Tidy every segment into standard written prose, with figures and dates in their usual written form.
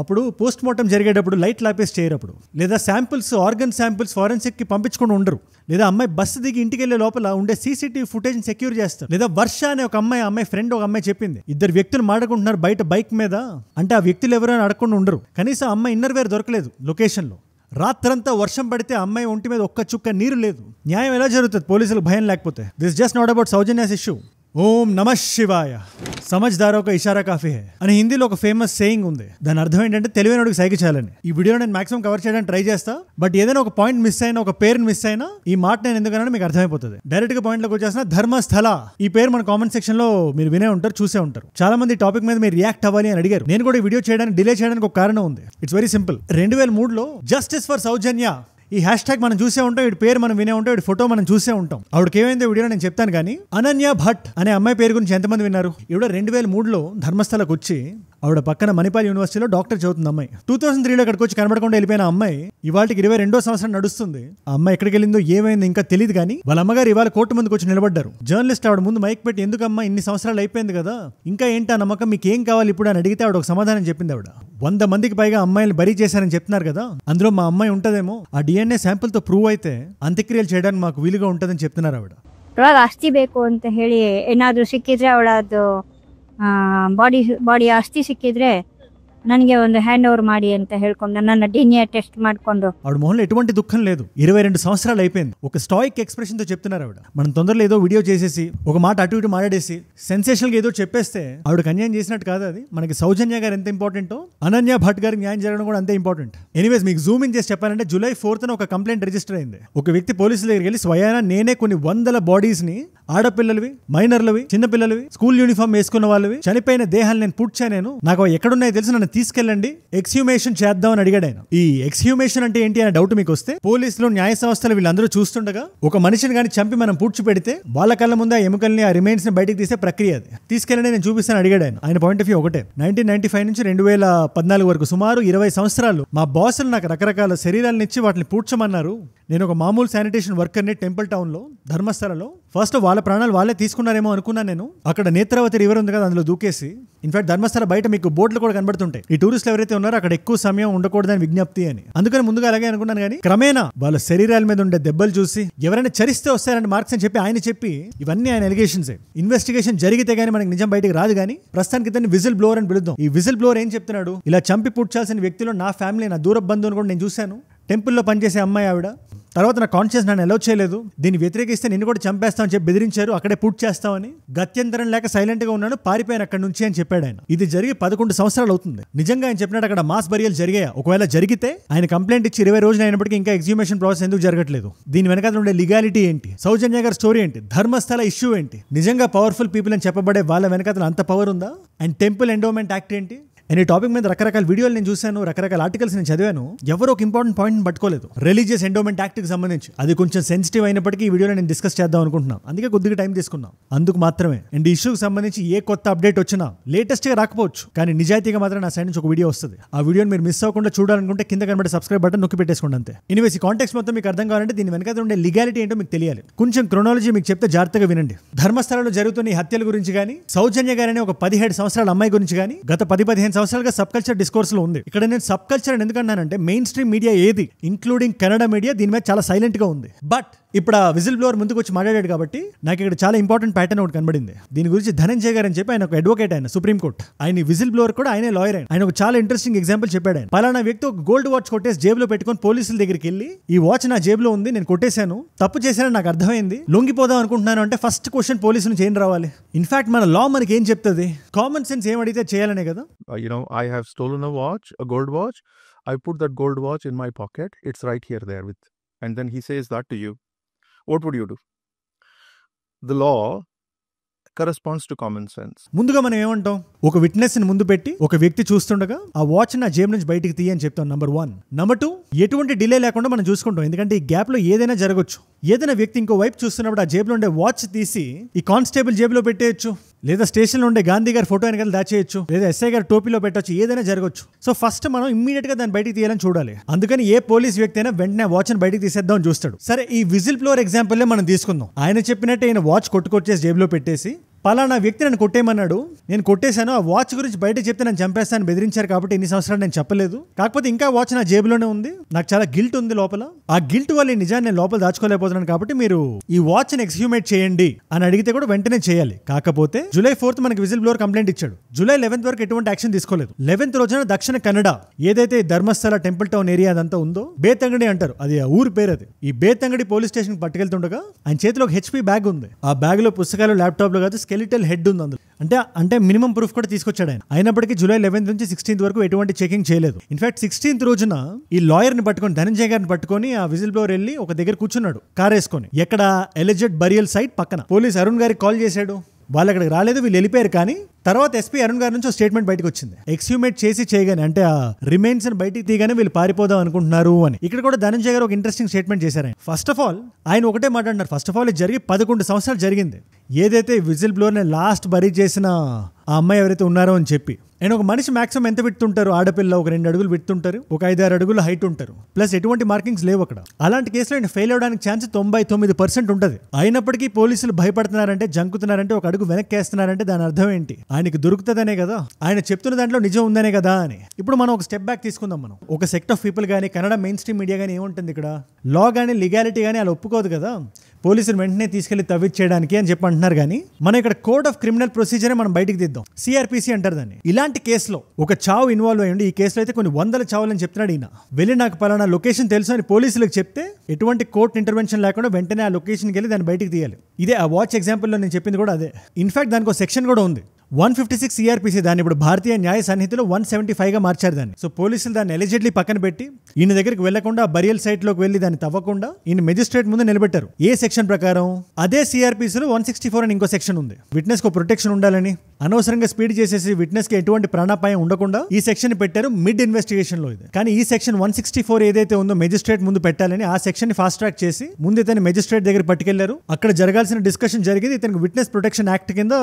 అప్పుడు post mortem జరిగేటప్పుడు light లాపేసి చేయరప్పుడు, లేదా శాంపిల్స్ ఆర్గన్ శాంపిల్స్ ఫారెన్సిక్ కి పంపించుకొని ఉండరు, లేదా అమ్మాయి బస్సు దిగి ఇంటికి వెళ్లే లోపల ఉండే సీసీటీవీ ఫుటేజ్ సెక్యూర్ చేస్తారు. లేదా వర్ష అనే ఒక అమ్మాయి ఫ్రెండ్ ఒక అమ్మాయి చెప్పింది, ఇద్దరు వ్యక్తులు మాట్లాడుకుంటున్నారు బయట బైక్ మీద, అంటే ఆ వ్యక్తులు ఎవరైనా అడగకుండా ఉండరు. కనీసం అమ్మాయి ఇన్నర్ వేర్ దొరకలేదు లొకేషన్ లో. రాత్రంతా వర్షం పడితే అమ్మాయి ఒంటి మీద ఒక్క చుక్క నీరు లేదు. న్యాయం ఎలా జరుగుతుంది పోలీసులకు భయం లేకపోతే? This just not about Soujanya's issue. ఓం నమః శివాయ, సమజ్దారో కా ఇషారా కాఫీ హై అని హిందీలో ఒక ఫేమస్ సేయింగ్ ఉంది. దాని అర్థం ఏంటంటే తెలివైనడికి సైకి చాలని. ఈ వీడియో నేను మాక్సిమం కవర్ చేయడానికి ట్రై చేస్తా, బట్ ఏదైనా ఒక పాయింట్ మిస్ అయినా, ఒక పేరుని మిస్ అయినా ఈ మాట నేను ఎందుకన్నా మీకు అర్థమైపోతుంది. డైరెక్ట్ గా పాయింట్ లోకి వచ్చేసిన ధర్మస్థల. ఈ పేరు మన కామెంట్ సెక్షన్ లో మీరు వినే ఉంటారు, చూసే ఉంటారు. చాలా మంది టాపిక్ మీద మీరు రియాక్ట్ అవ్వాలి అని అడిగారు. నేను కూడా ఈ వీడియో చేయడానికి డిలే చేయడానికి ఒక కారణం ఉంది. It's very simple. 2003లో జస్టిస్ ఫర్ సౌజన్య ఈ హ్యాష్ ట్యాగ్ మనం చూసే ఉంటాం, వీడి పేరు మనం వినే ఉంటాం, వీడి ఫోటో మనం చూసే ఉంటాం. ఆవిడకి ఏమైందో వీడియో నేను చెప్తాను. కానీ అనన్య భట్ అనే అమ్మాయి పేరు గురించి ఎంతమంది విన్నారు? ఈవిడ 2003లో ధర్మస్థలకు వచ్చి ఆవిడ పక్కన మణిపాల్ యూనివర్సిటీలో డాక్టర్ చదువుతుంది అమ్మాయి. 2003లో ఇక్కడికి వచ్చి కనబడకుండా వెళ్ళిపోయిన అమ్మాయి ఇవాళకి 22వ సంవత్సరం నడుస్తుంది. ఆ అమ్మాయి ఎక్కడికి వెళ్ళిందో ఏమైందో ఇంకా తెలియదు. కానీ వాళ్ళ అమ్మగారు ఇవాళ కోర్టు ముందుకు వచ్చి నిలబడ్డారు. జర్నలిస్ట్ ఆవిడ ముందు మైక్ పెట్టి, ఎందుకమ్మా ఇన్ని సంవత్సరాలు అయిపోయింది కదా, ఇంకా ఏంటా నమ్మకం, మీకు ఏం కావాలి ఇప్పుడు అని అడిగితే ఆవిడ ఒక సమాధానం చెప్పింది. ఆవిడ 100 మందికి పైగా అమ్మాయిలు బరీ చేశారని చెప్తున్నారు కదా, అందులో మా అమ్మాయి ఉంటదేమో, ఆ డిఎన్ఏ శాంపుల్ తో ప్రూవ్ అయితే అంత్యక్రియలు చేయడానికి మాకు వీలుగా ఉంటుందని చెప్తున్నారు ఆవిడ. ಆಸ್ತಿ ಬೇಕು ಅಂತ ಹೇಳಿ ಏನಾದರೂ ಸಿಕ್ಕಿದ್ರೆ ಅವಳದು ಬಾಡಿ ಆಸ್ತಿ ಸಿಕ್ಕಿದ್ರೆ ನನಗೆ ಒಂದು ಹ್ಯಾಂಡ್ ಓವರ್ ಮಾಡಿ ಅಂತ ಹೇಳ್ಕೊಂಡು ನನ್ನ DNA టెస్ట్ ಮಾಡ್ಕೊಂಡು. ఆవిడ మొహంలో ఎటువంటి దుఃఖం లేదు. 22 సంవత్సరాలు అయిపోయింది. ఒక స్టాయిక్ ఎక్స్ప్రెషన్ తో చెప్తున్నారు ఆవిడ. మనం తొందరలో ఏదో వీడియో చేసేసి ఒక మాట అటు ఇటు మాట్లాడేసి సెన్సేషనల్ గా ఏదో చెప్పేస్తే ఆవిడకి అన్యాయం చేసినట్టు కాదు అది. మనకి సౌజన్య గారు ఎంత ఇంపార్టెంటో, అనన్య భట్ గారికి న్యాయం జరగడం కూడా అంతే ఇంపార్టెంట్. ఎనీవేస్, మీకు జూమ్ ఇన్ చేసి చెప్పాలంటే July 4th ఒక కంప్లైంట్ రిజిస్టర్ అయింది. ఒక వ్యక్తి పోలీసుల దగ్గరికి వెళ్ళి స్వయానా నేనే కొన్ని 100 బాడీస్ ని, ఆడపిల్లలవి, మైనర్లవి, చిన్నపిల్లలవి, స్కూల్ యూనిఫామ్ వేసుకున్న వాళ్ళవి చనిపోయిన దేహాలు నేను పూడ్చా, నేను నాకు ఎక్కడున్నాయో తెలిసి నన్ను తీసుకెళ్ళండి, ఎక్స్హ్యూమేషన్ చేద్దామని అడిగాడు ఆయన. ఈ ఎక్స్హ్యూమేషన్ అంటే ఏంటి అనే డౌట్ మీకు వస్తే, పోలీసులు, న్యాయ సంస్థలు వీళ్ళందరూ చూస్తుండగా ఒక మనిషిని కానీ చంపి మనం పూడ్చి పెడితే వాళ్ళ కళ్ళ ముందు ఆ ఎముకల్ని, ఆ రిమైన్స్ ని బయటకు తీసే ప్రక్రియ అది. తీసుకెళ్ళండి నేను చూపిస్తాను అడిగాడు ఆయన. ఆయన పాయింట్ ఆఫ్ వ్యూ ఒకటే. 1995 నుంచి 2014 వరకు సుమారు 20 సంవత్సరాలు మా బాసులు నాకు రకరకాల శరీరాలను ఇచ్చి వాటిని పూడ్చమన్నారు. నేను ఒక మామూలు శానిటేషన్ వర్కర్ని టెంపుల్ టౌన్ లో, ధర్మస్థలలో. ఫస్ట్ వాళ్ళ ప్రాణాలు వాళ్ళే తీసుకున్నారేమో అనుకున్నాను నేను. అక్కడ నేత్రావతి రివర్ ఉంది కదా, అందులో దూకేసి, ఇన్ఫాక్ట్ ధర్మస్థల బయట మీకు బోట్లు కూడా కనబడుతుంటాయి. ఈ టూరిస్టులు ఎవరైతే ఉన్నారో అక్కడ ఎక్కువ సమయం ఉండకూడదని విజ్ఞప్తి అని. అందుకని ముందుగా అలాగే అనుకున్నాను. కానీ క్రమేణా వాళ్ళ శరీరాల మీద ఉండే దెబ్బలు చూసి ఎవరైనా చరిస్తే వస్తారంటే మార్క్స్ అని చెప్పి ఆయన చెప్పి, ఇవన్నీ ఆయన ఎలిగేషన్సే. ఇన్వెస్టిగేషన్ జరిగితే గానీ మనకి నిజం బయటకు రాదు. కానీ ప్రస్తుతానికి ఇతన్ని విజిల్ బ్లోవర్ అని పిలుద్దాం. ఈ విజిల్ బ్లోవర్ ఏం చెప్తున్నాడు? ఇలా చంపి పుడ్చాల్సిన వ్యక్తిలో నా ఫ్యామిలీ, నా దూర బంధువుని కూడా నేను చూశాను. టెంపుల్లో పనిచేసే అమ్మాయి ఆవిడ. తర్వాత నా కాన్షియస్ నన్ను అలౌ చేయలేదు, దీన్ని వ్యతిరేకిస్తే నిన్ను కూడా చంపేస్తామని చెప్పి బెదిరించారు, అక్కడే పూర్తి చేస్తామని. గత్యంతరం లేక సైలెంట్ గా ఉన్నాను, పారిపోయాను అక్కడి నుంచి అని చెప్పాడు ఆయన. ఇది జరిగి 11 సంవత్సరాలు అవుతుంది. నిజంగా ఆయన చెప్పినట్టు అక్కడ మాస్ బరియల్ జరిగాయా? ఒకవేళ జరిగితే ఆయన కంప్లైంట్ ఇచ్చి 20 రోజులు అయినప్పటికీ ఇంకా ఎగ్జిక్యూషన్ ప్రాసెస్ ఎందుకు జరగట్లేదు? దీని వెనకాల ఉండే లీగాలిటీ ఏంటి? సౌజన్య గారి స్టోరీ ఏంటి? ధర్మస్థల ఇష్యూ ఏంటి? నిజంగా పవర్ఫుల్ పీపుల్ అని చెప్పబడే వాళ్ళ వెనకాల అంత పవర్ ఉందా? అండ్ టెంపుల్ ఎండోమెంట్ యాక్ట్ ఏంటి? ఈ టాపిక్ మీద రకరకాల వీడియోలు నేను చూశాను, రకరకాల ఆర్టికల్స్ నేను చదివాను. ఎవరు ఒక ఇంపార్టెంట్ పాయింట్ పట్టుకోలేదు. రిలీజియస్ ఎండోమెంట్ యాక్ట్ కి సంబంధించి అది కొంచెం సెన్సిటివ్ అయినప్పటికీ ఈ వీడియోలో నేను డిస్కస్ చేద్దాం అనుకుంటున్నాను. అందుకే కొద్దిగా టైం తీసుకున్నాం అందుకు మాత్రమే. అండ్ ఇష్యూకి సంబంధించి ఏ కొత్త అప్డేట్ వచ్చినా లేటెస్ట్ గా రాకపోవచ్చు, కానీ నిజాయితీగా మాత్రం నా సైడ్ నుంచి ఒక వీడియో వస్తుంది. ఆ వీడియోని మీరు మిస్ అవ్వకుండా చూడాలనుకుంటే కింద కనబడే సబ్స్క్రైబ్ బటన్ నొక్కి పెట్టేసుకోండి అంతే. ఎనీవేస్, ఈ కాంటెక్స్ట్ మొత్తం మీకు అర్థం కావాలంటే దీని వెనకాల ఉండే లీగాలిటీ ఏంటో మీకు తెలియాలి. కొంచెం క్రోనాలజీ మీకు చెప్తే జాగ్రత్తగా వినండి. ధర్మస్థలలో జరుగుతున్న ఈ హత్యల గురించి కానీ, సౌజన్య గారనే ఒక 17 సంవత్సరాల అమ్మాయి గురించి కానీ గత 10-15 సంవత్సరాలుగా సబ్ కల్చర్ డిస్కోర్స్ లో ఉంది. ఇక్కడ నేను సబ్ కల్చర్ ఎందుకంటానంటే మెయిన్ స్ట్రీమ్ మీడియా ఏది, ఇంక్లూడింగ్ కన్నడ మీడియా, దీని మీద చాలా సైలెంట్ గా ఉంది. బట్ ఇప్పుడు ఆ విజిల్ బ్లోవర్ ముందుకు వచ్చి మాట్లాడాడు కాబట్టి నాకు ఇక్కడ చాలా ఇంపార్టెంట్ ప్యాటర్న్ ఒకటి కనబడింది. దీని గురించి ధనంజయ్ గారు అని చెప్పి ఆయన ఒక అడ్వకేట్, ఆయన సుప్రీం కోర్ట్, ఆయన విజిల్ బ్లోవర్ కూడా ఆయనే లాయర్. ఆయన ఒక చాలా ఇంట్రెస్టింగ్ ఎగ్జాంపుల్ చెప్పాడు. ఆయన పలానా వ్యక్తి ఒక గోల్డ్ వాచ్ కొట్టేసి జేబులో పెట్టుకొని పోలీసుల దగ్గరికి వెళ్ళి, ఈ వాచ్ నా జేబులో ఉంది, నేను కొట్టేశాను, తప్పు చేశానని నాకు అర్థమైంది, లొంగిపోదాం అనుకుంటున్నాను అంటే ఫస్ట్ క్వశ్చన్ పోలీసు నుంచి ఏం రావాలి? ఇన్ఫాక్ట్ మన లా మనకి ఏం చెప్తుంది? కామన్ సెన్స్ ఏం అడిగితే చేయాలనే కదా. I have stolen a watch, a gold watch. I put that gold watch in my pocket. It's right here there with, and then he says that to you. What would you do? The law corresponds to common sense. ముందుగా మనం ఏమంటాం? ఒక witness ని ముందు పెట్టి ఒక వ్యక్తి చూస్తుండగా ఆ వాచ్ నా జేబు నుంచి బయటికి తీయని చెప్తాం. నంబర్ 1. నంబర్ 2, ఎటువంటి డిలే లేకుండా మనం చూసుకుంటాం. ఎందుకంటే ఈ గ్యాప్ లో ఏదైనా జరగచ్చు. ఏదైనా వ్యక్తి ఇంకో వైపు చూస్తున్నప్పుడు ఆ జేబులో ఉండే వాచ్ తీసి ఈ కానిస్టేబుల్ జేబులో పెట్టేయచ్చు, లేదా స్టేషన్ లో ఉండే గాంధీ గారి ఫోటో వెనకాల దాచేయచ్చు, లేదా ఎస్ఐ గారి టోపీలో పెట్టచ్చు, ఏదైనా జరగచ్చు. సో ఫస్ట్ మనం ఇమ్మీడియట్ గా దాన్ని బయటికి తీయాలని చూడాలి. అందుకని ఏ పోలీస్ వ్యక్తి అయినా వెంటనే వాచ్ ని బయటికి తీసేద్దాం అని చూస్తాడు. సరే, ఈ విజిల్ బ్లోవర్ ఎగ్జాంపుల్ మనం తీసుకుందాం. ఆయన చెప్పినట్టు ఆయన వాచ్ కొట్టుకొచ్చేసి జేబులో పెట్టేసి పలానా వ్యక్తి నన్ను కొట్టేయమన్నాడు, నేను కొట్టేశాను, ఆ వాచ్ గురించి బయట చెప్తే నన్ను చంపేస్తాను బెదిరించారు కాబట్టి ఇన్ని సంవత్సరాలు నేను చెప్పలేదు, కాకపోతే ఇంకా వాచ్ నా జేబులోనే ఉంది, నాకు చాలా గిల్ట్ ఉంది లోపల, ఆ గిల్ట్ వల్ల ఈ నిజాన్ని నేను లోపల దాచుకోలేకపోతున్నాను కాబట్టి మీరు ఈ వాచ్ ని ఎక్స్హ్యూమేట్ చేయండి అని అడిగితే కూడా వెంటనే చేయాలి. కాకపోతే July 4th మనకి విజిల్ బ్లోవర్ కంప్లైంట్ ఇచ్చాడు. July 11th వరకు ఎటువంటి యాక్షన్ తీసుకోలేదు. 11th రోజున దక్షిణ కన్నడ ఏదైతే ధర్మస్థల టెంపుల్ టౌన్ ఏరియా అదంతా ఉందో, బేతంగడి అంటారు, అది ఆ ఊరు పేరు. అది ఈ బేతంగడి పోలీస్ స్టేషన్ పట్టుకెళ్తుండగా ఆయన చేతిలో ఒక HP బ్యాగ్ ఉంది. ఆ బ్యాగ్ లో పుస్తకాలు, ల్యాప్టాప్లు కాదు, స్కెలిటల్ హెడ్ ఉంది అందులో. అంటే మినిమం ప్రూఫ్ కూడా తీసుకొచ్చాడు ఆయన. అయినప్పటికీ July 11th నుంచి 16th వరకు ఎటువంటి చెకింగ్ చేయలేదు. ఇన్ఫాక్ట్ 16th రోజున ఈ లాయర్ ని పట్టుకొని, ధనంజయ్ గారిని పట్టుకొని ఆ విజిల్ బ్లోవర్ వెళ్ళి ఒక దగ్గర కూర్చున్నాడు కార్ వేసుకొని. ఎక్కడ ఎలిజెడ్ బరియల్ సైట్ పక్కన. పోలీస్ అరుణ్ గారికి కాల్ చేశాడు, వాళ్ళు అక్కడికి రాలేదు, వీళ్ళు వెళ్ళిపోయారు. కానీ తర్వాత ఎస్పీ అరుణ్ గారి నుంచి స్టేట్మెంట్ బయటకు వచ్చింది, ఎక్స్హ్యూమేట్ చేసి చేయగానే, అంటే ఆ రిమైన్స్ బయటికి తీయగానే వీళ్ళు పారిపోదాం అనుకుంటున్నారు అని. ఇక్కడ కూడా ధనంజయ్ గారు ఒక ఇంట్రెస్టింగ్ స్టేట్మెంట్ చేశారు. ఫస్ట్ ఆఫ్ ఆల్ ఆయన ఒకటే మాట్లాడినారు, ఫస్ట్ ఆఫ్ ఆల్ ఇది జరిగి 11 సంవత్సరాలు జరిగింది. ఏదైతే విజిల్ బ్లోవర్ ని లాస్ట్ బరీ చేసిన ఆ అమ్మాయి ఎవరైతే ఉన్నారో అని చెప్పి. అండ్ ఒక మనిషి మాక్సిమం ఎంత విడుతుంటారు, ఆడపిల్ల ఒక 2 అడుగులు విడుతుంటారు, ఒక 5-6 అడుగులు హైట్ ఉంటారు, ప్లస్ ఎటువంటి మార్కింగ్స్ లేవు అక్కడ. అలాంటి కేసులో ఆయన ఫెయిల్ అవడానికి ఛాన్స్ 99% ఉంటుంది. అయినప్పటికీ పోలీసులు భయపడుతున్నారంటే, జంకుతున్నారంటే, ఒక అడుగు వెనక్కి వేస్తున్నారంటే దాని అర్థం ఏంటి? ఆయనకి దొరుకుతుందనే కదా, ఆయన చెప్తున్న దాంట్లో నిజం ఉందనే కదా అని. ఇప్పుడు మనం ఒక స్టెప్ బ్యాక్ తీసుకుందాం. మనం ఒక సెక్ట్ ఆఫ్ పీపుల్ కానీ, కన్నడ మెయిన్ స్ట్రీమ్ మీడియా కానీ ఏముంటుంది ఇక్కడ, లా కానీ లీగాలిటీ కానీ అలా ఒప్పుకోదు కదా పోలీసులు వెంటనే తీసుకెళ్లి తవ్విచ్చేయడానికి అని చెప్పి అంటున్నారు. కానీ మనం ఇక్కడ కోడ్ ఆఫ్ క్రిమినల్ ప్రొసీజర్ మనం బయటికి తీద్దాం. CRPC అంటారు దాన్ని. ఇలాంటి కేసులో ఒక చావు ఇన్వాల్వ్ అయ్యండి. ఈ కేసులో అయితే కొన్ని 100 చావులని చెప్తున్నాడు ఈయన. వెళ్ళి నాకు పలానా లొకేషన్ తెలుసు అని పోలీసులకు చెప్తే ఎటువంటి కోర్టు ఇంటర్వెన్షన్ లేకుండా వెంటనే ఆ లొకేషన్కి వెళ్ళి దాన్ని బయటికి తీయాలి. ఇదే ఆ వాచ్ ఎగ్జాంపుల్లో నేను చెప్పింది కూడా అదే. ఇన్ఫాక్ట్ దానికి ఒక సెక్షన్ కూడా ఉంది, 156 CRPC. దాన్ని ఇప్పుడు భారతీయ న్యాయ సన్నిధిలో 175గా మార్చారు దాన్ని. సో పోలీసులు దాన్ని ఎలిజిడ్లీ పక్కన పెట్టి ఈయన దగ్గరికి వెళ్లకుండా బరియల్ సైట్ లోకి వెళ్లి దాన్ని తవ్వకుండా ఈయన మెజిస్ట్రేట్ ముందు నిలబెట్టారు. ఏ సెక్షన్ ప్రకారం? అదే CRPCలో 164 అని ఇంకో సెక్షన్ ఉంది. విట్నెస్ కు ప్రొటెక్షన్ ఉండాలని, అనవసరంగా స్పీడ్ చేసేసి విట్నెస్ కి ఎటువంటి ప్రాణాపాయం ఉండకుండా ఈ సెక్షన్ పెట్టారు మిడ్ ఇన్వెస్టిగేషన్ లో. ఇది కానీ ఈ సెక్షన్ 164 ఏదైతే ఉందో మెజిస్ట్రేట్ ముందు పెట్టాలని ఆ సెక్షన్ ని ఫాస్ట్ ట్రాక్ చేసి ముందు ఇతని మెజిస్ట్రేట్ దగ్గర పట్టుకెళ్లారు. అక్కడ జరగాల్సిన డిస్కషన్ జరిగింది. ఇతనికి విట్నెస్ ప్రొటెక్షన్ యాక్ట్ కింద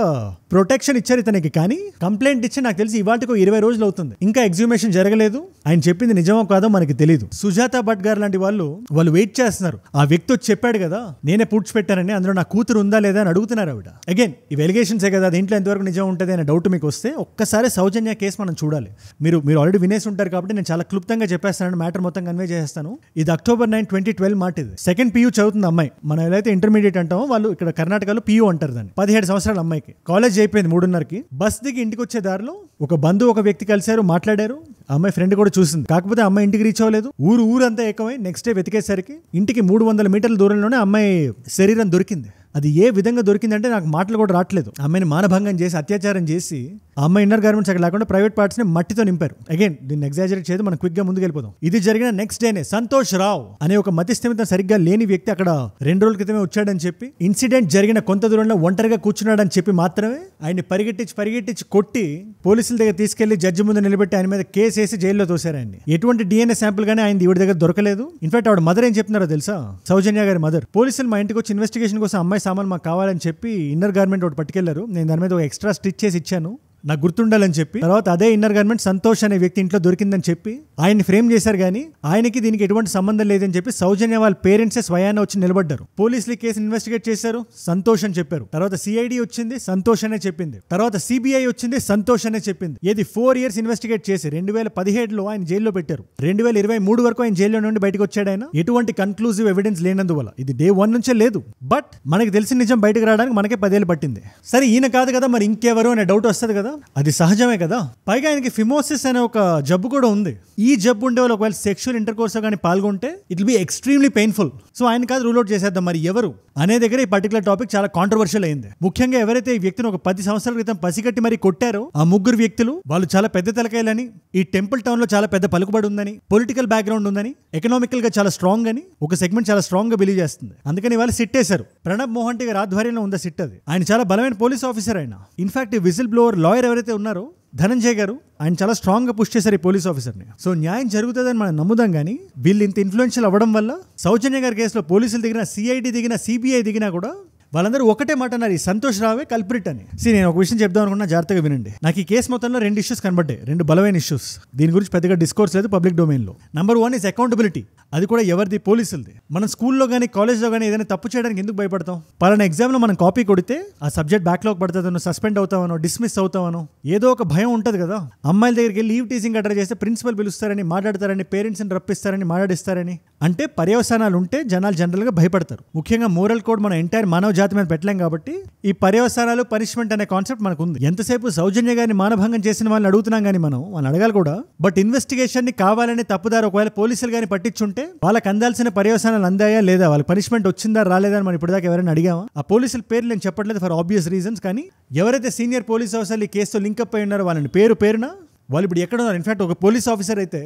ప్రొటెక్షన్ ఇచ్చారు ఇతనికి. కానీ కంప్లైంట్ ఇచ్చి నాకు తెలిసి ఇవాళకు 20 రోజులు అవుతుంది, ఇంకా ఎగ్జిక్యూషన్ జరగలేదు. ఆయన చెప్పింది నిజమో కాదో మనకి తెలియదు. సుజాత భట్ గారు లాంటి వాళ్ళు వెయిట్ చేస్తున్నారు. ఆ వ్యక్తి వచ్చి చెప్పాడు కదా నేనే పూడ్చిపెట్టానని, అందులో నా కూతురు ఉందా లేదా అని అడుగుతున్నారు ఆవిడ. అగైన్ ఇవి ఎలిగేషన్సే కదా, దీంట్లో ఎంతవరకు నిజం ఉంటుంది అనే డౌట్ మీకు వస్తే ఒక్కసారి సౌజన్య కేసు మనం చూడాలి. మీరు ఆల్రెడీ వినేసి ఉంటారు కాబట్టి నేను చాలా క్లుప్తంగా చెప్పేస్తాను, మ్యాటర్ మొత్తం కన్వే చేస్తాను. ఇది October 9, 2012 మాట. ఇది సెకండ్ PU చదువుతుంది అమ్మాయి. మనం ఏదైతే ఇంటర్మీడియట్ అంటామో వాళ్ళు ఇక్కడ కర్ణాటకలో PU అంటారు దాన్ని. 17 సంవత్సరాల అమ్మాయికి కాలేజ్ అయిపోయింది 3:30కి. బస్ దిగి ఇంటికి వచ్చే దారిలో ఒక బంధువు ఒక వ్యక్తి కలిశారు, మాట్లాడారు. అమ్మాయి ఫ్రెండ్ కూడా చూసింది. కాకపోతే అమ్మాయి ఇంటికి రీచ్ అవ్వలేదు. ఊరంతా ఏకమై నెక్స్ట్ డే వెతికేసరికి ఇంటికి 300 మీటర్ల దూరంలోనే అమ్మాయి శరీరం దొరికింది. అది ఏ విధంగా దొరికిందంటే నాకు మాటలు కూడా రావట్లేదు. అమ్మాయిని మానభంగం చేసి అత్యాచారం చేసి ఆ అమ్మాయి ఇన్నర్ గార్మెంట్స్ అక్కడ లేకుండా ప్రైవేట్ పార్ట్స్ ని మట్టితో నింపారు. అగైన్ దీన్ని ఎగ్జాజరేట్ చేయదు, మనం క్విక్ గా ముందుకు వెళ్ళిపోదాం. ఇది జరిగిన నెక్స్ట్ డేనే సంతోష్ రావు అనే ఒక మతిస్థిమితం సరిగ్గా లేని వ్యక్తి అక్కడ 2 రోజుల క్రితమే వచ్చాడని చెప్పి, ఇన్సిడెంట్ జరిగిన కొంత దూరంలో ఒంటరిగా కూర్చున్నాడని చెప్పి మాత్రమే ఆయన్ని పరిగెట్టించి కొట్టి పోలీసుల దగ్గర తీసుకెళ్లి జడ్జి ముందు నిలబెట్టి ఆయన మీద కేసు వేసి జైల్లో తోశారు ఆయన్ని. ఎటువంటి DNA శాంపుల్ గానీ ఆయన ఈవిడ దగ్గర దొరకలేదు. ఇన్ఫాక్ట్ ఆవిడ మదర్ ఏం చెప్తున్నారో తెలుసా, సౌజన్య గారి మదర్, పోలీసులు మా ఇంటికి వచ్చి ఇన్వెస్టిగేషన్ కోసం అమ్మాయి సామాన్ మాకు కావాలని చెప్పి ఇన్నర్ గార్మెంట్ ఒకటి పట్టుకెళ్లారు. నేను దాని మీద ఒక ఎక్స్ట్రా స్టిచ్ చేసి ఇచ్చాను నాకు గుర్తుండాలని చెప్పి. తర్వాత అదే ఇన్నర్ గార్మెంట్ సంతోష్ అనే వ్యక్తి ఇంట్లో దొరికిందని చెప్పి ఆయన్ని ఫ్రేమ్ చేశారు. కానీ ఆయనకి దీనికి ఎటువంటి సంబంధం లేదని చెప్పి సౌజన్య వాళ్ళ పేరెంట్సే స్వయాన వచ్చి నిలబడ్డారు. పోలీసులు కేసు ఇన్వెస్టిగేట్ చేశారు, సంతోష్ అని చెప్పారు. తర్వాత CID వచ్చింది, సంతోష్ అనే చెప్పింది. తర్వాత CBI వచ్చింది, సంతోష్ అనే చెప్పింది. ఏది 4 years ఇన్వెస్టిగేట్ చేసి 2017లో ఆయన జైల్లో పెట్టారు. 2023 వరకు ఆయన జైల్లో నుండి బయటకు వచ్చాడు. ఆయన ఎటువంటి కన్క్లూజివ్ ఎవిడెన్స్ లేనందువల్ల ఇది day 1 నుంచే లేదు. బట్ మనకి తెలిసిన నిజం బయటకు రావడానికి మనకే 10 ఏళ్ళు పట్టింది. సరే ఈయన కాదు కదా మరి ఇంకెవరు అనే డౌట్ వస్తుంది కదా, అది సహజమే కదా. పైగా ఆయనకి ఫిమోసిస్ అనే ఒక జబ్బు కూడా ఉంది. ఈ జబ్బు ఉండే వాళ్ళు ఒకవేళ సెక్షువల్ ఇంటర్ కోర్స్ కానీ పాల్గొంటే it will be extremely painful. So ఆయన కాదు రూల్ అవుట్ చేసేద్దాం. మరి ఎవరు అనే దగ్గర ఈ పర్టికులర్ టాపిక్ చాలా కాంట్రవర్షియల్ అయింది. ముఖ్యంగా ఎవరైతే ఈ వ్యక్తిని ఒక 10 సంవత్సరాల క్రితం పసిగట్టి మరి కొట్టారో ఆ 3 వ్యక్తులు, వాళ్ళు చాలా పెద్ద తలకాయలని, ఈ టెంపుల్ టౌన్ లో చాలా పెద్ద పలుకుబడి ఉందని, పొలిటికల్ బ్యాక్గ్రౌండ్ ఉందని, ఎకనామికల్ గా చాలా స్ట్రాంగ్ అని ఒక సెగ్మెంట్ చాలా స్ట్రాంగ్ గా బిలీవ్ చేస్తుంది. అందుకని వాళ్ళు సిట్ వేశారు. ప్రణబ్ మోహంటి గారి ఆధ్వర్యంలో ఉందా సిట్. అది ఆయన చాలా బలమైన పోలీస్ ఆఫీసర్. ఆయన ఇన్ఫాక్ట్ ఈ విజిల్ బ్లోవర్ లాయర్ ఎవరైతే ఉన్నారో ధనంజయ్ గారు, ఆయన చాలా స్ట్రాంగ్ గా పుష్ చేశారు ఈ పోలీస్ ఆఫీసర్ని. సో న్యాయం జరుగుతుందని మనం నమ్ముదాం. కానీ వీళ్ళు ఇంత ఇన్ఫ్లుయెన్షియల్ అవ్వడం వల్ల సౌజన్య గారి కేసులో పోలీసులు దిగిన, CID దిగిన, CBI దిగినా కూడా వాళ్ళందరూ ఒకటే మాట అన్నారు, ఈ సంతోష్ రావే కల్ప్రిట్ అని. నేను ఒక విషయం చెప్దాం అనుకున్నా, జాగ్రత్తగా వినండి. నాకు ఈ కేసు మొత్తంలో 2 ఇష్యూస్ కనబడ్డాయి, 2 బలమైన ఇష్యూస్. దీని గురించి పెద్దగా డిస్కోర్స్ లేదు పబ్లిక్ డొమైన్ లో. Number 1 is accountability. అది కూడా ఎవరిది? పోలీసులది. మనం స్కూల్లో కానీ కాలేజ్లో కానీ ఏదైనా తప్పు చేయడానికి ఎందుకు భయపడతాం? పలానా ఎగ్జామ్లో మనం కాపీ కొడితే ఆ సబ్జెక్ట్ బ్యాక్లాగ్ పడుతుందనో, సస్పెండ్ అవుతామనో, డిస్మిస్ అవుతామనో ఏదో ఒక భయం ఉంటుంది కదా. అమ్మాయిల దగ్గరికి వెళ్ళి లీవ్ టీజింగ్ అటర్ చేస్తే ప్రిన్సిపల్ పిలుస్తారని, మాట్లాడతారని, పేరెంట్స్ని రప్పిస్తారని, మాట్లాడిస్తారని. అంటే పర్యవసానాలు ఉంటే జనాలు జనరల్గా భయపడతారు. ముఖ్యంగా మోరల్ కోడ్ మన ఎంటైర్ మానవ జాతి మీద పెట్టలేం కాబట్టి ఈ పర్యవసానాలు, పనిష్మెంట్ అనే కాన్సెప్ట్ మనకు ఉంది. ఎంతసేపు సౌజన్య గారిని మానభంగం చేసిన వాళ్ళని అడుగుతున్నాం కానీ మనం వాళ్ళని అడగాలి కూడా. బట్ ఇన్వెస్టిగేషన్ ని కావాలని తప్పుదారు ఒకవేళ పోలీసులు కానీ పట్టించుంటే వాళ్ళకి అందాల్సిన పర్యవసానాలు అందాయా లేదా, వాళ్ళకి పనిష్మెంట్ వచ్చిందా రాలేదా అని మనం ఇప్పటిదాకా ఎవరైనా అడిగామా? ఆ పోలీసుల పేర్లు నేను చెప్పట్లేదు ఫర్ ఆబ్వియస్ రీజన్స్, కానీ ఎవరైతే సీనియర్ పోలీస్ ఆఫీసర్లు ఈ కేసుతో లింకప్ అయి ఉన్నారో వాళ్ళని పేరున వాళ్ళు ఇప్పుడు ఎక్కడ ఉన్నారు? ఇన్ఫాక్ట్ ఒక పోలీస్ ఆఫీసర్ అయితే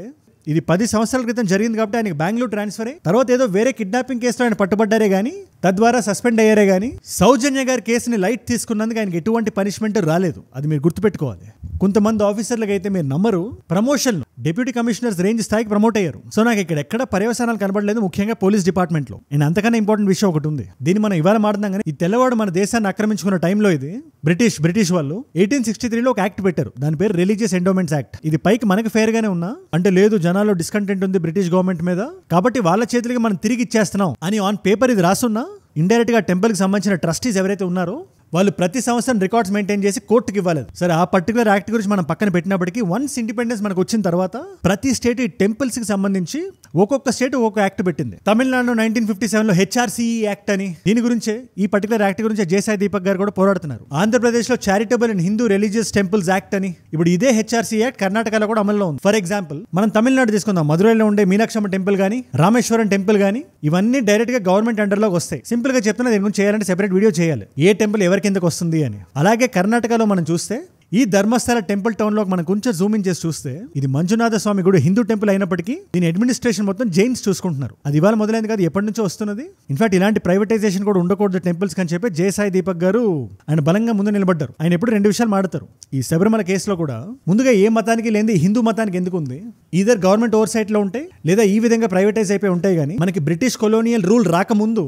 ఇది 10 సంవత్సరాల క్రితం జరిగింది కాబట్టి ఆయనకి బెంగళూరు ట్రాన్స్ఫర్ అయ్యి తర్వాత ఏదో వేరే కిడ్నాపింగ్ కేసులో ఆయన పట్టుబడ్డారే కానీ, తద్వారా సస్పెండ్ అయ్యారే కానీ సౌజన్య గారి కేసుని లైట్ తీసుకున్నందుకు ఆయనకి ఎటువంటి పనిష్మెంట్ రాలేదు. అది మీరు గుర్తుపెట్టుకోవాలి. కొంతమంది ఆఫీసర్లకు అయితే మీరు నమ్మరు, ప్రమోషన్ డిప్యూటీ కమిషనర్స్ రేంజ్ స్థాయికి ప్రమోట్ అయ్యారు. సో నాకు ఇక్కడ ఎక్కడ పర్యవసానాలు కనబడలేదు, ముఖ్యంగా పోలీస్ డిపార్ట్మెంట్ లో. నేను అంతకన్నా ఇంపార్టెంట్ విషయం ఒకటి ఉంది, దీన్ని మనం ఇవాళ మాట్లాడుతున్నాం కానీ ఈ తెల్లవాడు మన దేశాన్ని ఆక్రమించుకున్న టైంలో ఇది బ్రిటిష్ వాళ్ళు 1863లో ఒక యాక్ట్ పెట్టారు. దాని పేరు రిలీజియస్ ఎండోమెంట్స్ యాక్ట్. ఇది పైకి మనకి ఫేర్ గానే ఉన్నా, అంటే లేదు జనాల్లో డిస్కంటెంట్ ఉంది బ్రిటిష్ గవర్నమెంట్ మీద కాబట్టి వాళ్ళ చేతులకి మనం తిరిగి ఇచ్చేస్తున్నాం అని ఆన్ పేపర్ ఇది రాసున్నా, ఇండైరెక్ట్ గా టెంపుల్ కి సంబంధించిన ట్రస్టీస్ ఎవరైతే ఉన్నారో వాళ్ళు ప్రతి సంవత్సరం రికార్డ్స్ మెయింటైన్ చేసి కోర్టుకి ఇవ్వాలి. సరే ఆ పర్టికులర్ యాక్ట్ గురించి మనం పక్కన పెట్టినప్పటికీ వన్స్ ఇండిపెండెన్స్ మనకు వచ్చిన తర్వాత ప్రతి స్టేట్ ఈ టెంపుల్స్ కి సంబంధించి ఒక్కొక్క స్టేట్ ఒక్కొక్క యాక్ట్ పెట్టింది. తమిళనాడు 1957లో హెచ్ఆర్సిఈ యాక్ట్ అని, దీని గురించే ఈ పర్టికులర్ యాక్ట్ గురించి జేసాయి దీపక్ గారు కూడా పోరాడుతున్నారు. ఆంధ్రప్రదేశ్ లో charitable and Hindu religious temples act అని, ఇప్పుడు ఇదే హెచ్ఆర్సిఈ యాక్ట్ కర్ణాటకలో కూడా అమల్లో ఉంది. ఫర్ ఎగ్జాంపుల్ మనం తమిళనాడు తీసుకుందాం, మధురైలో ఉండే మీనాక్షమ్మ టెంపుల్ గానీ, రామేశ్వరం టెంపుల్ గానీ ఇవన్నీ డైరెక్ట్ గా గవర్నమెంట్ అండర్ లోకి వస్తాయి. సింపుల్ గా చెప్తున్నా, దీని గురించి చేయాలంటే సెపరేట్ వీడియో చేయాలి, ఏ టెంపుల్ ఎవరి కిందకు వస్తుంది అని. అలాగే కర్ణాటకలో మనం చూస్తే ఈ ధర్మస్థల టెంపుల్ టౌన్ లో మనం కొంచెం జూమ్ ఇన్ చేసి చూస్తే ఇది మంజునాథ స్వామి గుడి హిందూ టెంపుల్ అయినప్పటికీ దీని అడ్మినిస్ట్రేషన్ మొత్తం జైన్స్ చూసుకుంటున్నారు. అది ఇవాళ మొదలైంది కాదు, ఎప్పటి నుంచో వస్తున్నది. ఇన్ఫాక్ట్ ఇలాంటి ప్రైవేటైజేషన్ కూడా ఉండకూడదు టెంపుల్స్ అని చెప్పి జేసాయి దీపక్ గారు ఆయన బలంగా ముందు నిలబడ్డారు. ఆయన ఎప్పుడు 2 విషయాలు మాడతారు. ఈ శబరిమల కేసులో కూడా ముందుగా ఏ మతానికి లేని హిందూ మతానికి ఎందుకు ఉంది, ఈధర్ గవర్నమెంట్ ఓవర్ సైట్ లో ఉంటాయి లేదా ఈ విధంగా ప్రైవేటైజ్ అయిపోయి ఉంటాయి. కానీ మనకి బ్రిటిష్ కొలోనియల్ రూల్ రాకముందు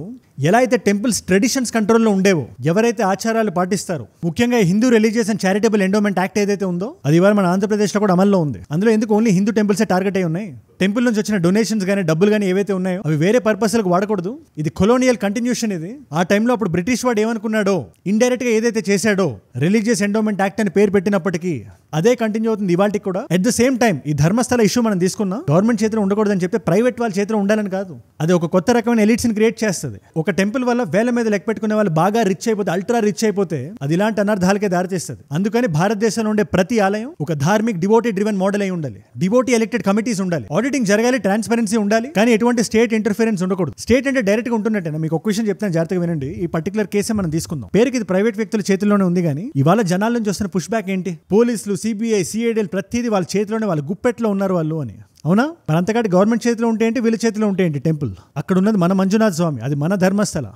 ఎలా అయితే టెంపుల్స్ ట్రెడిషన్స్ కంట్రోల్లో ఉండేవో, ఎవరైతే ఆచారాలు పాటిస్తారో, ముఖ్యంగా Hindu religious and charitable endowment act ఏదైతే ఉందో అది ఇవాళ మన ఆంధ్రప్రదేశ్ లో కూడా అమల్లో ఉంది. అందులో ఎందుకు ఓన్లీ హిందూ టెంపుల్స్ టార్గెట్ అయి ఉన్నాయి. టెంపుల్ నుంచి వచ్చిన డొనేషన్స్ కానీ డబ్బులు కానీ ఏవైతే ఉన్నాయో అవి వేరే పర్పస్లకు వాడకూడదు. ఇది కొలోనియల్ కంటిన్యూషన్. ఇది ఆ టైంలో అప్పుడు బ్రిటిష్ వాడు ఏమనుకున్నాడో, ఇండైరెక్ట్ గా ఏదైతే చేశాడో రిలీజియస్ ఎండోమెంట్ యాక్ట్ అని పేరు పెట్టినప్పటికీ అదే కంటిన్యూ అవుతుంది ఇవాళకి కూడా. అట్ ద సేమ్ టైం ఈ ధర్మస్థల ఇష్యూ మనం తీసుకున్నాం, గవర్నమెంట్ చేతిలో ఉండకూడదని చెప్తే ప్రైవేట్ వాళ్ళ చేతిలో ఉండాలని కాదు. అది ఒక కొత్త రకమైన ఎలిట్స్ ని క్రియేట్ చేస్తుంది. ఒక టెంపుల్ వల్ల వేల మీద లెక్క పెట్టుకునే వాళ్ళు బాగా రిచ్ అయిపోతే, అల్ట్రా రిచ్ అయిపోతే అది ఇలాంటి అనర్థాలకే దారితీస్తుంది. అందుకని భారతదేశంలో ఉండే ప్రతి ఆలయం ఒక ధార్మిక్ డివోటీ డ్రివెన్ మోడల్ అయి ఉండాలి. డివోటీ ఎలక్టెడ్ కమిటీస్ ఉండాలి, ఆడిటింగ్ జరగాలి, ట్రాన్స్పరెన్సీ ఉండాలి, కానీ ఎటువంటి స్టేట్ ఇంటర్ఫిరెన్స్ ఉండకూడదు. స్టేట్ అంటే డైరెక్ట్ గా ఉంటున్నట్టే. మీకు ఒక విషయం చెప్తాను, జాగ్రత్తగా వినండి. ఈ పర్టికులర్ కేసే మనం తీసుకుందాం. పేరుకి ఇది ప్రైవేట్ వ్యక్తుల చేతిలోనే ఉంది, కానీ ఇవాళ జనాల నుంచి వస్తున్న పుష్ బ్యాక్ ఏంటి? పోలీసులు, సిబిఐ, సిఐడిలు ప్రతిదీ వాళ్ళ చేతిలోనే, వాళ్ళ గుప్పెట్లో ఉన్నారు వాళ్ళు అని. అవునా? మరి అంతకాటి గవర్నమెంట్ చేతిలో ఉంటే ఏంటి, వీళ్ళ చేతిలో ఉంటే ఏంటి? టెంపుల్ అక్కడ ఉన్నది మన మంజునాథ స్వామి, అది మన ధర్మస్థల.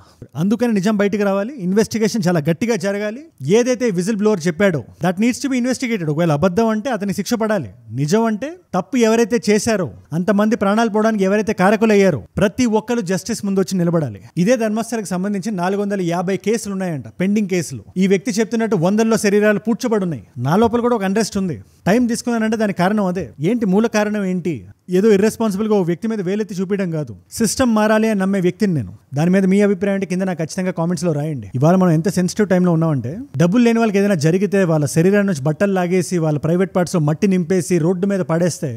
అందుకని నిజం బయటికి రావాలి, ఇన్వెస్టిగేషన్ చాలా గట్టిగా జరగాలి. ఏదైతే విజిల్ బ్లోవర్ చెప్పాడో that needs to be investigated. ఒకవేళ అబద్ధం అంటే అతనికి శిక్ష పడాలి, నిజం అంటే తప్పు ఎవరైతే చేశారో, అంతమంది ప్రాణాలు పోవడానికి ఎవరైతే కారకులు అయ్యారో ప్రతి ఒక్కరు జస్టిస్ ముందు వచ్చి నిలబడాలి. ఇదే ధర్మస్థలకు సంబంధించి 450 కేసులు ఉన్నాయంట, పెండింగ్ కేసులు. ఈ వ్యక్తి చెప్తున్నట్టు 100లో శరీరాలు పూడ్చబడి ఉన్నాయి. నా లోపల కూడా ఒక అన్రెస్ట్ ఉంది. టైం తీసుకున్నానంటే దానికి కారణం అదే. ఏంటి మూల కారణం ఏంటి? ఏదో ఇర్రెస్పాన్సిబుల్ గా ఓ వ్యక్తి మీద వేలెత్తి చూపించడం కాదు, సిస్టమ్ మారాలి అని నమ్మే వ్యక్తిని నేను. దాని మీద మీ అభిప్రాయం అంటే కింద నాకు ఖచ్చితంగా కామెంట్స్ లో రాయండి. ఇవాళ మనం ఎంత సెన్సిటివ్ టైంలో ఉన్నామంటే, డబ్బులు లేని వాళ్ళకి ఏదైనా జరిగితే వాళ్ళ శరీరం నుంచి బట్టలు లాగేసి వాళ్ళ ప్రైవేట్ పార్ట్స్ లో మట్టి నింపేసి రోడ్డు మీద పడేస్తే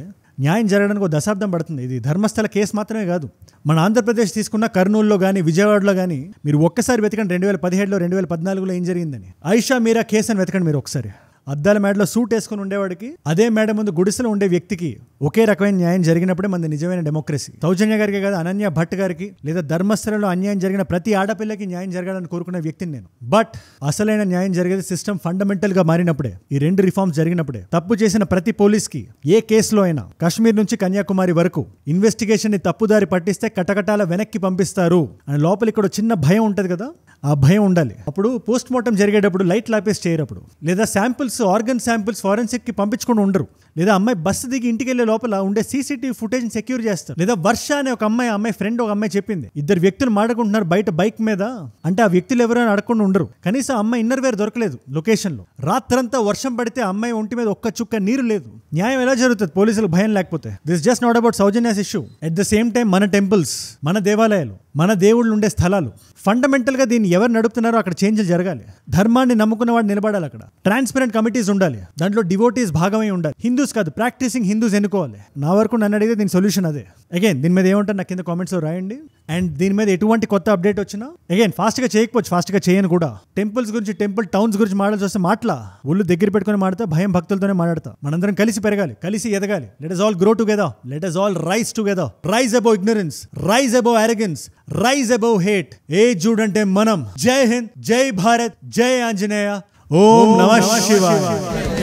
న్యాయం జరగడానికి ఒక దశాబ్దం పడుతుంది. ఇది ధర్మస్థల కేసు మాత్రమే కాదు, మన ఆంధ్రప్రదేశ్ తీసుకున్న కర్నూలులో కానీ విజయవాడలో కానీ మీరు ఒక్కసారి వెతకండి 2017లో 2014లో ఏం జరిగిందని. ఆయిషా మీరా కేసు అని వెతకండి మీరు ఒకసారి. అద్దాల మేడలో సూట్ వేసుకుని ఉండేవాడికి, అదే మేడ ముందు గుడిసెలో ఉండే వ్యక్తికి ఒకే రకమైన న్యాయం జరిగినప్పుడే మనది నిజమైన డెమోక్రసీ. సౌజన్య గారికి కాదు, అనన్య భట్ గారికి లేదా ధర్మస్థలంలో అన్యాయం జరిగిన ప్రతి ఆడపిల్లకి న్యాయం జరగాలని కోరుకునే వ్యక్తిని నేను. బట్ అసలైన న్యాయం జరిగేది సిస్టమ్ ఫండమెంటల్ గా మారినప్పుడే, ఈ 2 రిఫార్మ్స్ జరిగినప్పుడే. తప్పు చేసిన ప్రతి పోలీస్ కి ఏ కేసులో అయినా కాశ్మీర్ నుంచి కన్యాకుమారి వరకు ఇన్వెస్టిగేషన్ ని తప్పుదారి పట్టిస్తే కటకటాల వెనక్కి పంపిస్తారు అని లోపల ఇక్కడ చిన్న భయం ఉంటది కదా, ఆ భయం ఉండాలి. అప్పుడు పోస్ట్ మార్టం జరిగేటప్పుడు లైట్ లాపేసి చేయరప్పుడు, లేదా శాంపిల్స్, ఆర్గన్ శాంపిల్స్ ఫారెన్సిక్ కి పంపించుకొని ఉండరు. లేదా అమ్మాయి బస్సు దిగి ఇంటికి వెళ్లే లోపల ఉండే సీసీటీవీ ఫుటేజ్ సెక్యూర్ చేస్తారు. లేదా వర్ష అనే ఒక అమ్మాయి ఫ్రెండ్ ఒక అమ్మాయి చెప్పింది, ఇద్దరు వ్యక్తులు మాట్లాడుకుంటున్నారు బయట బైక్ మీద, అంటే ఆ వ్యక్తులు ఎవరైనా అడగకుండా ఉండరు. కనీసం అమ్మాయి ఇన్నర్ వేర్ దొరకలేదు లొకేషన్ లో. రాత్రంతా వర్షం పడితే అమ్మాయి ఒంటి మీద ఒక్క చుక్క నీరు లేదు. న్యాయం ఎలా జరుగుతుంది పోలీసులకు భయం లేకపోతే? This just not about Soujanya's issue. At the same time మన టెంపుల్స్, మన దేవాలయాలు, మన దేవుళ్ళు ఉండే స్థలాలు, ఫండమెంటల్ గా దీన్ని ఎవరు నడుపుతున్నారో అక్కడ చేంజ్లు జరగాలి. ధర్మాన్ని నమ్ముకున్న వాడు నిలబడాలి. అక్కడ ట్రాన్స్పరెంట్ కమిటీస్ ఉండాలి, దాంట్లో డివోటీస్ భాగమై ఉండాలి. హిందూస్ కాదు, ప్రాక్టీసింగ్ హిందూస్ ఎన్నుకోవాలి. నా వరకు నన్ను అడిగితే దీని సొల్యూషన్ అదే. అగైన్ దీని మీద ఏమంటారు నాకు కింద కామెంట్స్ లో రాయండి. అండ్ దీని మీద ఎటువంటి కొత్త అప్డేట్ వచ్చినా అగైన్ ఫాస్ట్ గా చేయకపోవచ్చు, ఫాస్ట్ గా చేయను కూడా. టెంపుల్స్ గురించి, టెంపుల్ టౌన్స్ గురించి మాట్లాడాల్సి వస్తే ఒళ్ళు దగ్గర పెట్టుకుని మాడతా, భయం భక్తులతోనే మాట్లాడతా. మనందరం కలిసి పెరగాలి, కలిసి ఎదగాలి. Let us all grow together, let us all rise together. Rise above ignorance, rise above arrogance, rise above hate. చూడంటే మనం. జై హింద్, జై భారత్, జై ఆంజనేయ. ఓం నమః శివాయ.